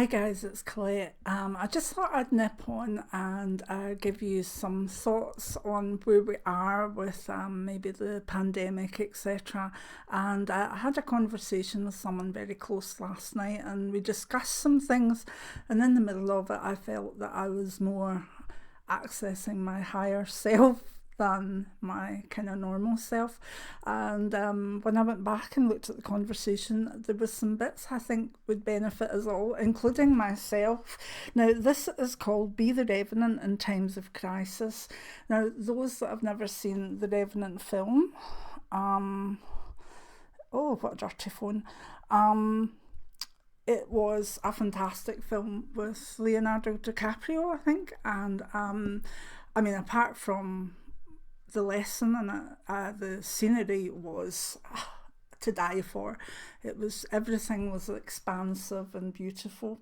Hi guys, it's Colette. I just thought I'd nip on and give you some thoughts on where we are with maybe the pandemic, etc. And I had a conversation with someone very close last night, and we discussed some things. And in the middle of it, I felt that I was more accessing my higher self than my kind of normal self. And when I went back and looked at the conversation, there was some bits I think would benefit us all, including myself. Now, this is called Be the Revenant in Times of Crisis. Now, those that have never seen the Revenant film, oh, what a dirty phone. It was a fantastic film with Leonardo DiCaprio, I think. And I mean, apart from the lesson in it, the scenery was to die for. Everything was expansive and beautiful.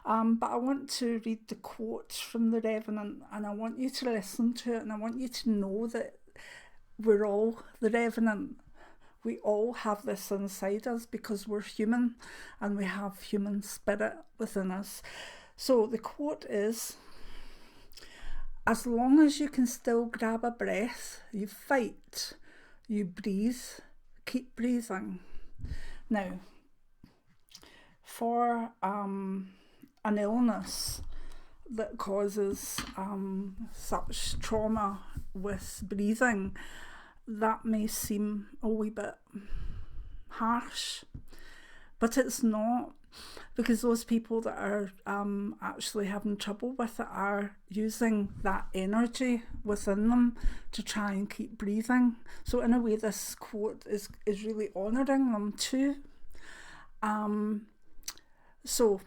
But I want to read the quote from The Revenant, and I want you to listen to it, and I want you to know that we're all the Revenant. We all have this inside us because we're human and we have human spirit within us. So the quote is, "As long as you can still grab a breath, you fight, you breathe, keep breathing." Now, for an illness that causes such trauma with breathing, that may seem a wee bit harsh, but it's not. Because those people that are actually having trouble with it are using that energy within them to try and keep breathing. So in a way, this quote is really honouring them too. So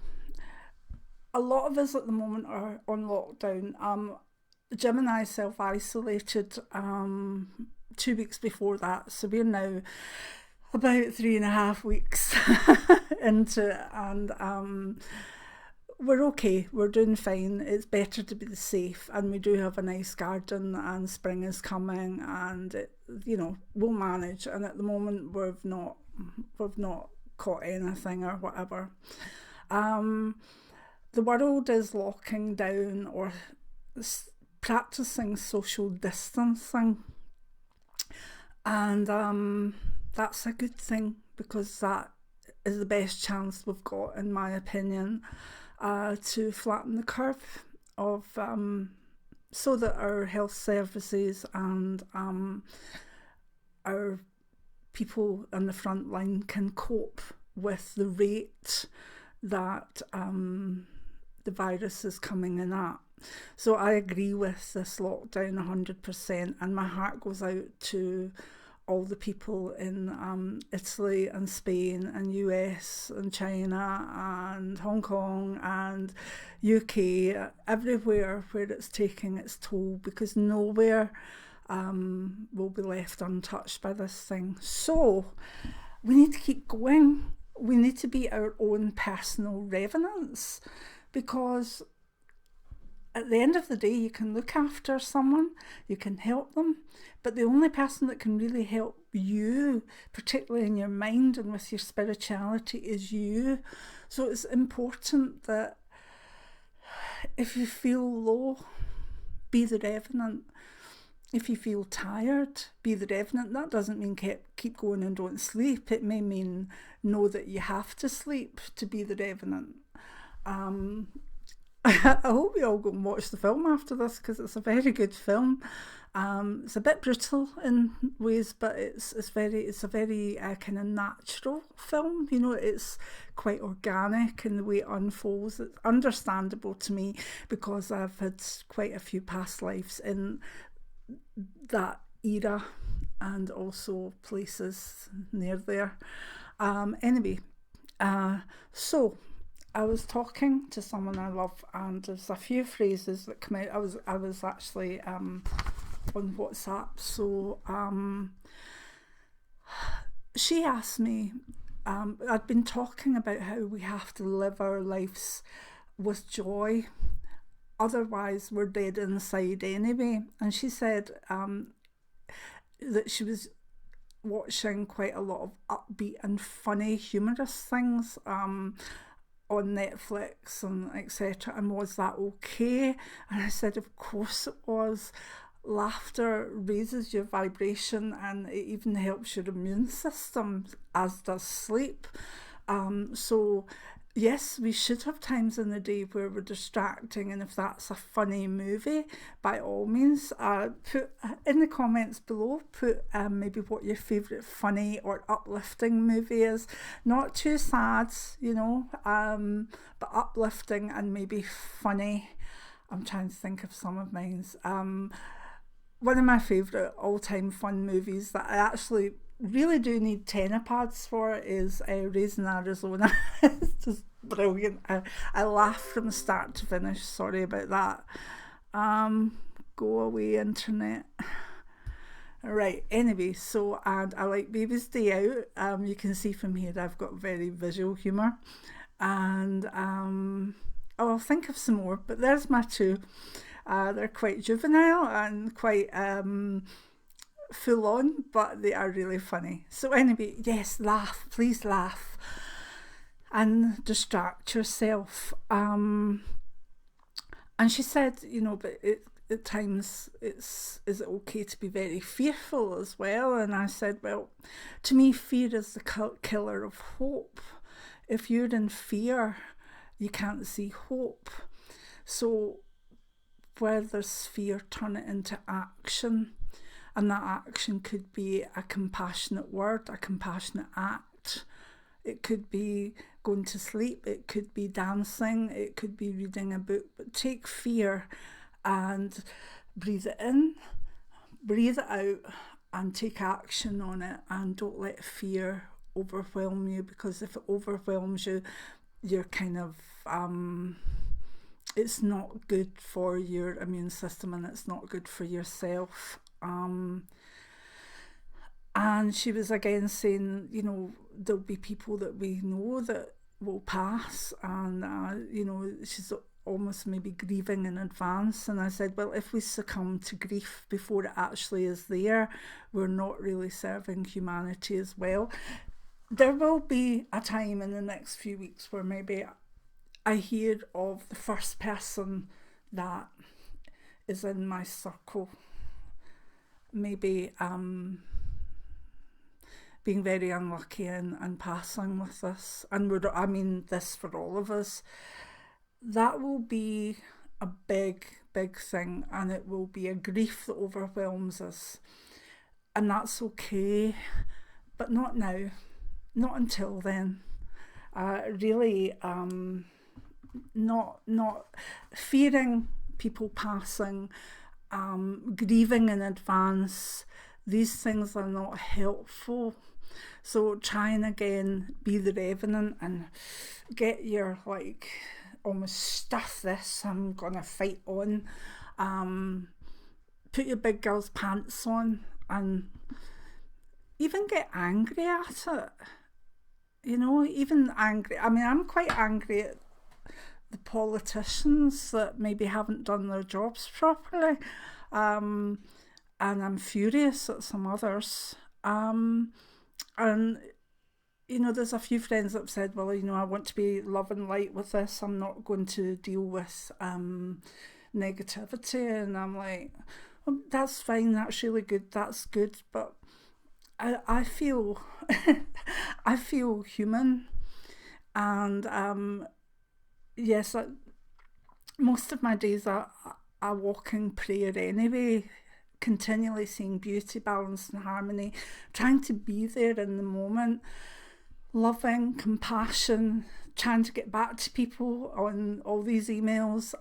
a lot of us at the moment are on lockdown. Jim and I self-isolated 2 weeks before that, so we're now about 3.5 weeks into it, and we're okay, we're doing fine. It's better to be safe, and we do have a nice garden, and spring is coming, and we'll manage. And at the moment we've not caught anything or whatever. The world is locking down or practicing social distancing, and that's a good thing, because that is the best chance we've got, in my opinion, to flatten the curve of so that our health services and our people on the front line can cope with the rate that the virus is coming in at. So I agree with this lockdown 100%, and my heart goes out to all the people in Italy and Spain and US and China and Hong Kong and UK, everywhere where it's taking its toll, because nowhere will be left untouched by this thing. So we need to keep going. We need to be our own personal revenants, because at the end of the day, you can look after someone, you can help them, but the only person that can really help you, particularly in your mind and with your spirituality, is you. So it's important that if you feel low, be the revenant. If you feel tired, be the revenant. That doesn't mean keep going and don't sleep. It may mean know that you have to sleep to be the revenant. I hope you all go and watch the film after this, because it's a very good film. It's a bit brutal in ways, but it's a very kind of natural film. It's quite organic in the way it unfolds. It's understandable to me, because I've had quite a few past lives in that era and also places near there. Anyway, so I was talking to someone I love, and there's a few phrases that come out. I was actually on WhatsApp, so she asked me, I'd been talking about how we have to live our lives with joy, otherwise we're dead inside anyway. And she said that she was watching quite a lot of upbeat and funny, humorous things on Netflix and etc. And was that okay? And I said, of course it was. Laughter raises your vibration and it even helps your immune system, as does sleep. So yes, we should have times in the day where we're distracting, and if that's a funny movie, by all means, put in the comments below, put maybe what your favourite funny or uplifting movie is. Not too sad, but uplifting and maybe funny. I'm trying to think of some of mine's. One of my favourite all-time fun movies that I actually really do need tennipads for is Raising Arizona. It's just brilliant. I laugh from start to finish. Sorry about that. Go away, internet. Right, anyway, so, and I like Baby's Day Out. You can see from here I've got very visual humour. And I'll think of some more, but there's my two. They're quite juvenile and quite full on, but they are really funny. So anyway, yes, laugh, please laugh and distract yourself. And she said, but at times is it okay to be very fearful as well? And I said, well, to me, fear is the killer of hope. If you're in fear, you can't see hope. So where there's fear, turn it into action. And that action could be a compassionate word, a compassionate act. It could be going to sleep. It could be dancing. It could be reading a book. But take fear and breathe it in, breathe it out, and take action on it. And don't let fear overwhelm you, because if it overwhelms you, you're kind of... it's not good for your immune system and it's not good for yourself. And she was again saying, there'll be people that we know that will pass, and she's almost maybe grieving in advance. And I said, well, if we succumb to grief before it actually is there, we're not really serving humanity as well. There will be a time in the next few weeks where maybe I hear of the first person that is in my circle maybe being very unlucky and passing with this. And this for all of us. That will be a big, big thing, and it will be a grief that overwhelms us. And that's okay, but not now, not until then. Really, not fearing people passing, grieving in advance. These things are not helpful. So try and again be the revenant and get your almost stuff this, I'm gonna fight on. Put your big girl's pants on and even get angry at it. Even angry. I'm quite angry at the politicians that maybe haven't done their jobs properly, and I'm furious at some others. And there's a few friends that have said, well, I want to be love and light with this. I'm not going to deal with negativity. And I'm like, well, that's fine. That's really good. That's good. But I feel I feel human, and yes, most of my days are a walking prayer anyway, continually seeing beauty, balance and harmony, trying to be there in the moment, loving, compassion, trying to get back to people on all these emails.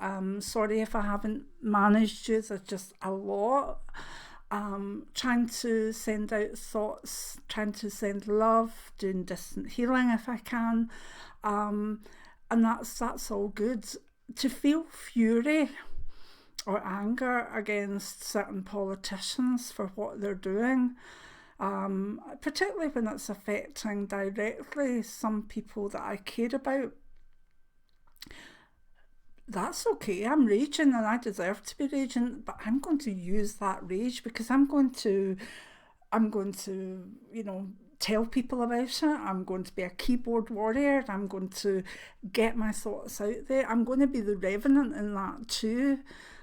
Sorry if I haven't managed you, there's just a lot. Trying to send out thoughts, trying to send love, doing distant healing if I can, and that's all good. To feel fury or anger against certain politicians for what they're doing, particularly when it's affecting directly some people that I care about, that's okay. I'm raging and I deserve to be raging, but I'm going to use that rage because I'm going to tell people about it. I'm going to be a keyboard warrior. I'm going to get my thoughts out there. I'm going to be the revenant in that too.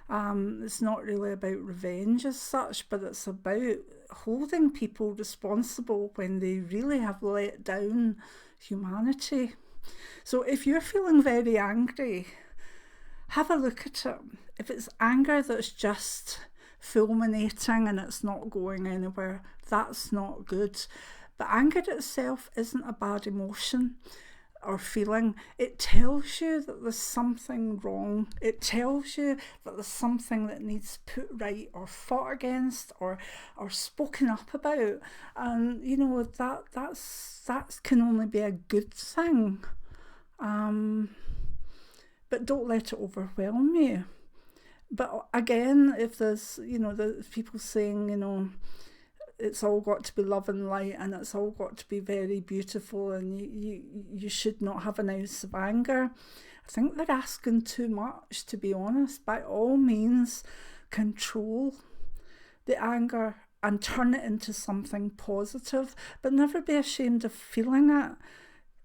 It's not really about revenge as such, but it's about holding people responsible when they really have let down humanity. So if you're feeling very angry, have a look at it. If it's anger that's just fulminating and it's not going anywhere, that's not good. But anger itself isn't a bad emotion or feeling. It tells you that there's something wrong. It tells you that there's something that needs put right or fought against or spoken up about. And you know, that can only be a good thing. But don't let it overwhelm you. But again, if there's, you know, the people saying, you know, it's all got to be love and light and it's all got to be very beautiful and you should not have an ounce of anger, I think they're asking too much, to be honest. By all means, control the anger and turn it into something positive, but never be ashamed of feeling it.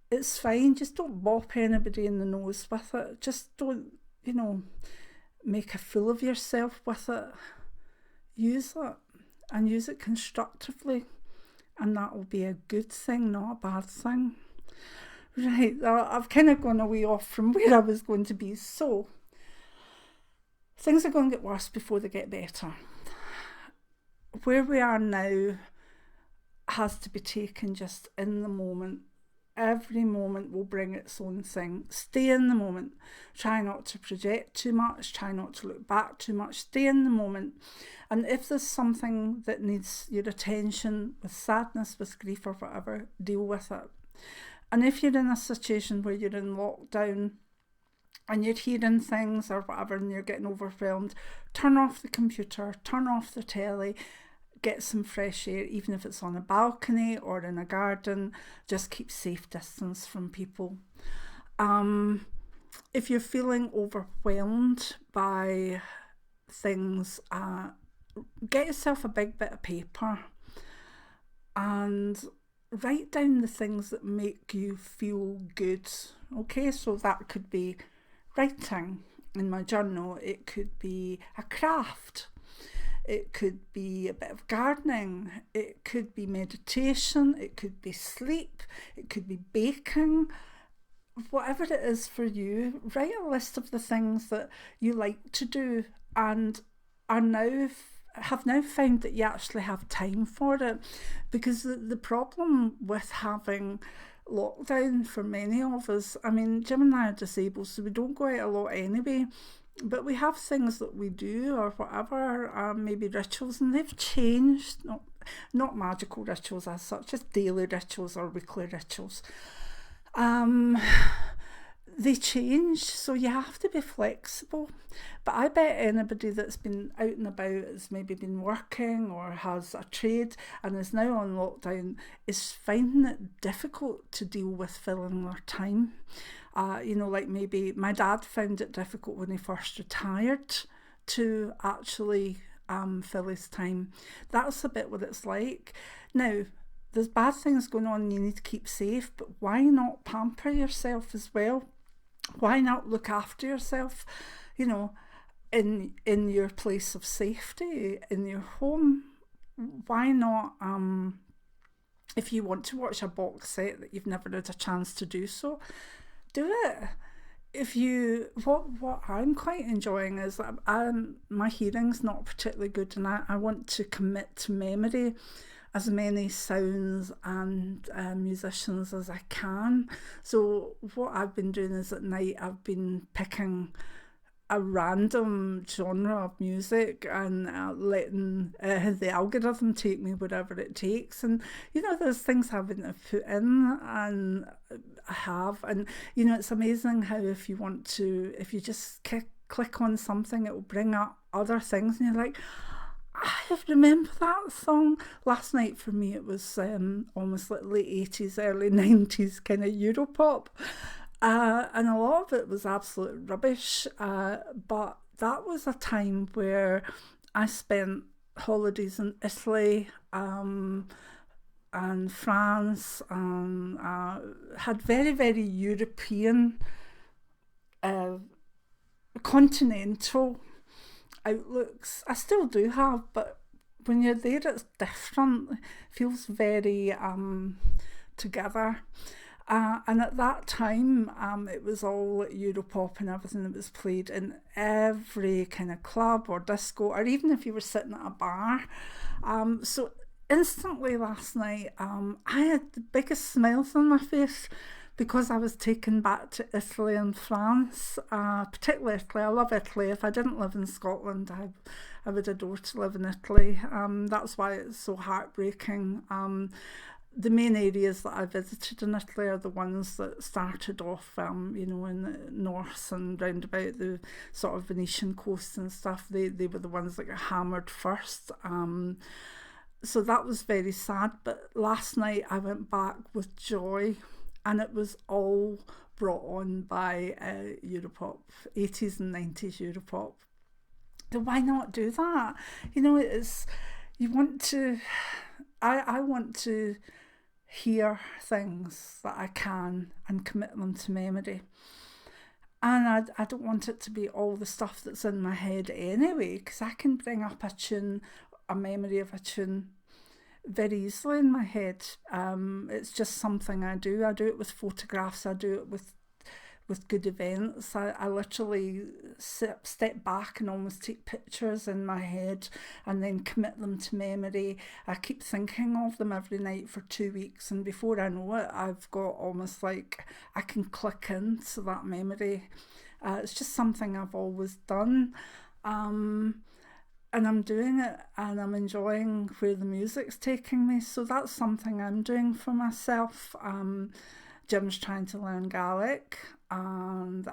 It's fine, just don't bop anybody in the nose with it. Just don't, you know, make a fool of yourself with it. Use it. And use it constructively, and that will be a good thing, not a bad thing. Right, I've kind of gone away off from where I was going to be. So, things are going to get worse before they get better. Where we are now has to be taken just in the moment. Every moment will bring its own thing. Stay in the moment. Try not to project too much. Try not to look back too much. Stay in the moment. And if there's something that needs your attention with sadness, with grief or whatever, deal with it. And if you're in a situation where you're in lockdown and you're hearing things or whatever and you're getting overwhelmed, turn off the computer, turn off the telly, get some fresh air, even if it's on a balcony or in a garden. Just keep safe distance from people. If you're feeling overwhelmed by things, get yourself a big bit of paper and write down the things that make you feel good. Okay, so that could be writing in my journal, it could be a craft, it could be a bit of gardening, it could be meditation, it could be sleep, it could be baking. Whatever it is for you, write a list of the things that you like to do and have now found that you actually have time for it. Because the problem with having lockdown for many of us, I mean, Jim and I are disabled, so we don't go out a lot anyway, but we have things that we do or whatever, maybe rituals, and they've changed. Not magical rituals as such, just daily rituals or weekly rituals. They change, so you have to be flexible. But I bet anybody that's been out and about, has maybe been working or has a trade and is now on lockdown, is finding it difficult to deal with filling their time. Like maybe my dad found it difficult when he first retired to actually fill his time. That's a bit what it's like. Now, there's bad things going on and you need to keep safe, but why not pamper yourself as well? Why not look after yourself, in your place of safety, in your home? Why not, if you want to watch a box set that you've never had a chance to do so, do it. What I'm quite enjoying is that my hearing's not particularly good, and I want to commit to memory as many sounds and musicians as I can. So what I've been doing is at night I've been picking a random genre of music and letting the algorithm take me wherever it takes. And there's things having to put in, and I have, and it's amazing how if you just click on something, it will bring up other things, and you're like, I remember that song. Last night for me it was almost like late 80s, early 90s kind of Europop, and a lot of it was absolute rubbish, but that was a time where I spent holidays in Italy, and and France, and had very, very European, continental outlooks. I still do have, but when you're there it's different. It feels very together. And at that time, it was all Europop and everything that was played in every kind of club or disco, or even if you were sitting at a bar. So instantly last night, I had the biggest smiles on my face because I was taken back to Italy and France, particularly Italy. I love Italy. If I didn't live in Scotland, I would adore to live in Italy. That's why it's so heartbreaking. The main areas that I visited in Italy are the ones that started off, in the north and round about the sort of Venetian coast and stuff. They were the ones that got hammered first. So that was very sad. But last night I went back with joy, and it was all brought on by Europop, 80s and 90s Europop. So why not do that? I want to hear things that I can and commit them to memory. And I don't want it to be all the stuff that's in my head anyway, because I can bring up a tune, a memory of a tune, very easily in my head. It's just something I do. I do it with photographs. I do it with good events. I literally step back and almost take pictures in my head and then commit them to memory. I keep thinking of them every night for 2 weeks, and before I know it, I've got almost like I can click into that memory. It's just something I've always done. And I'm doing it, and I'm enjoying where the music's taking me. So that's something I'm doing for myself. Jim's trying to learn Gaelic, and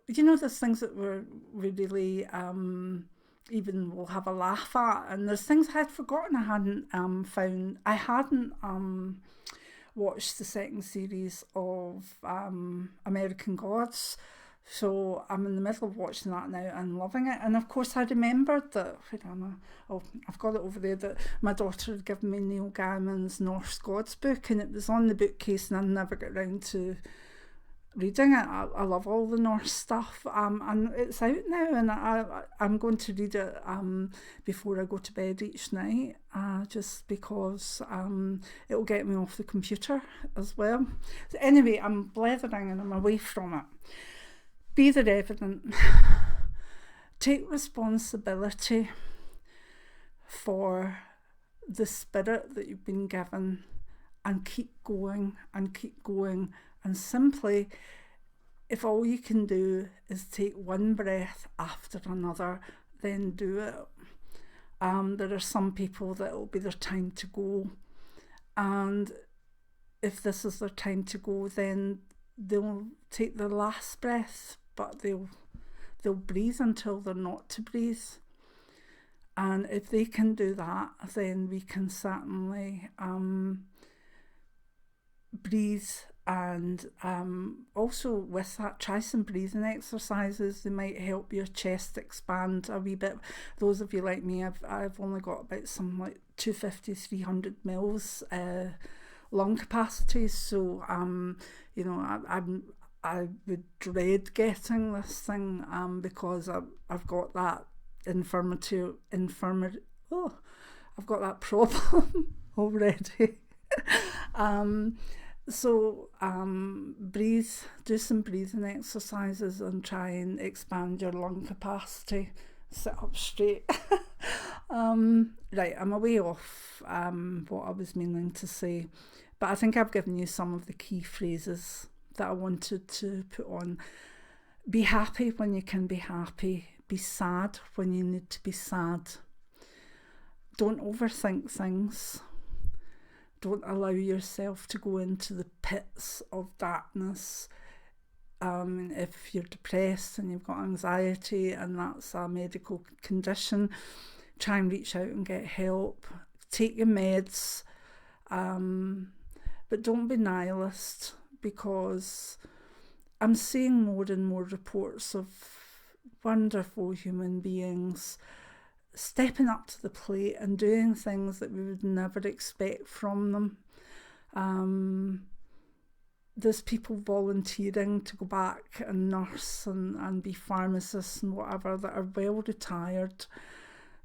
there's things that we really even will have a laugh at, and there's things I had forgotten I hadn't found. I hadn't watched the second series of American Gods. So I'm in the middle of watching that now and loving it. And of course I remembered that, where am I? Oh, I've got it over there, that my daughter had given me Neil Gaiman's Norse Gods book, and it was on the bookcase and I never got round to reading it. I love all the Norse stuff, and it's out now, and I'm going to read it before I go to bed each night, just because it'll get me off the computer as well. So anyway, I'm blethering and I'm away from it. Be there evident. Take responsibility for the spirit that you've been given, and keep going and keep going. And simply, if all you can do is take one breath after another, then do it. There are some people that it'll be their time to go. And if this is their time to go, then they'll take their last breath, but they'll breathe until they're not to breathe. And if they can do that, then we can certainly breathe. And also with that, try some breathing exercises. They might help your chest expand a wee bit. Those of you like me, I've only got about some like 250, 300 mils lung capacity. So I would dread getting this thing because I've got that I've got that problem already. So breathe, do some breathing exercises and try and expand your lung capacity. Sit up straight. Right, I'm away off what I was meaning to say, but I think I've given you some of the key phrases that I wanted to put on. Be happy when you can be happy. Be sad when you need to be sad. Don't overthink things. Don't allow yourself to go into the pits of darkness. If you're depressed and you've got anxiety and that's a medical condition, try and reach out and get help. Take your meds, but don't be nihilist, because I'm seeing more and more reports of wonderful human beings stepping up to the plate and doing things that we would never expect from them. There's people volunteering to go back and nurse and be pharmacists and whatever that are well retired.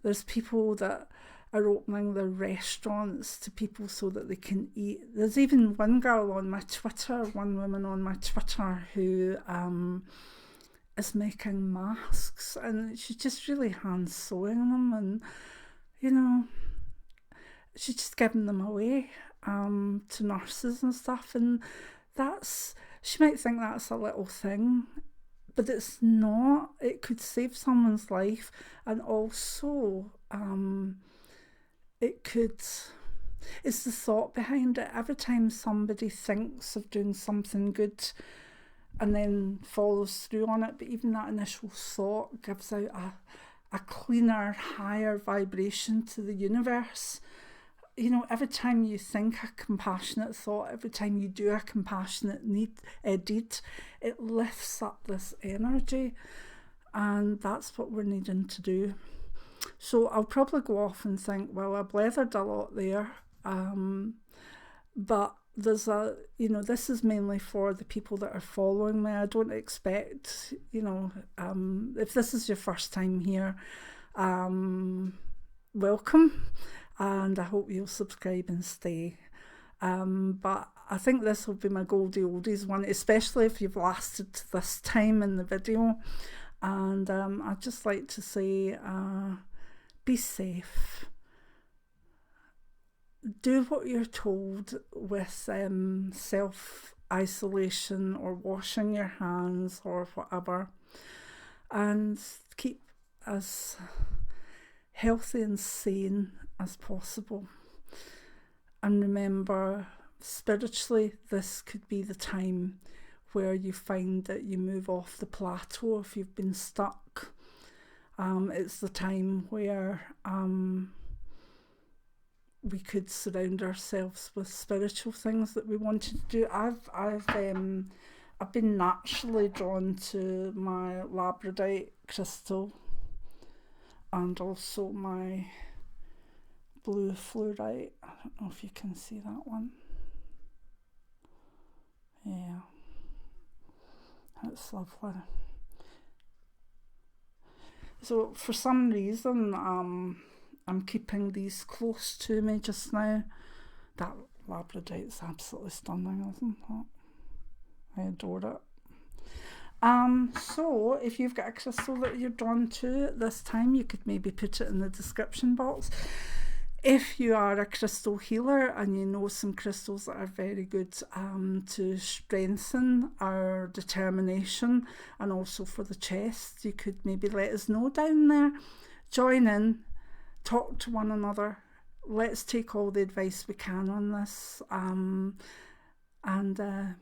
There's people that are opening their restaurants to people so that they can eat. There's even one woman on my Twitter who is making masks, and she's just really hand sewing them, and she's just giving them away to nurses and stuff. And she might think that's a little thing, but it's not. It could save someone's life, and also it's the thought behind it. Every time somebody thinks of doing something good and then follows through on it, but even that initial thought gives out a cleaner, higher vibration to the universe. Every time you think a compassionate thought, every time you do a compassionate deed, it lifts up this energy, and that's what we're needing to do. So I'll probably go off and think, well, I blethered a lot there, but there's this is mainly for the people that are following me. I don't expect, if this is your first time here, welcome. And I hope you'll subscribe and stay. But I think this will be my goldie oldies one, especially if you've lasted to this time in the video. And I'd just like to say, be safe. Do what you're told with self-isolation or washing your hands or whatever. And keep as healthy and sane as possible. And remember, spiritually, this could be the time where you find that you move off the plateau if you've been stuck. It's the time where we could surround ourselves with spiritual things that we wanted to do. I've been naturally drawn to my labradorite crystal and also my blue fluorite. I don't know if you can see that one. Yeah, that's lovely. So for some reason, I'm keeping these close to me just now. That labradorite's absolutely stunning, isn't it? I adore it. So if you've got a crystal that you're drawn to at this time, you could maybe put it in the description box. If you are a crystal healer and you know some crystals that are very good to strengthen our determination and also for the chest, you could maybe let us know down there. Join in, talk to one another. Let's take all the advice we can on this and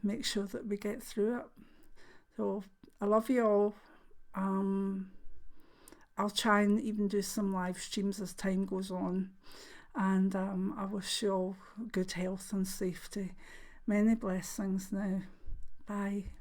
make sure that we get through it. So I love you all. I'll try and even do some live streams as time goes on. And I wish you all good health and safety. Many blessings now. Bye.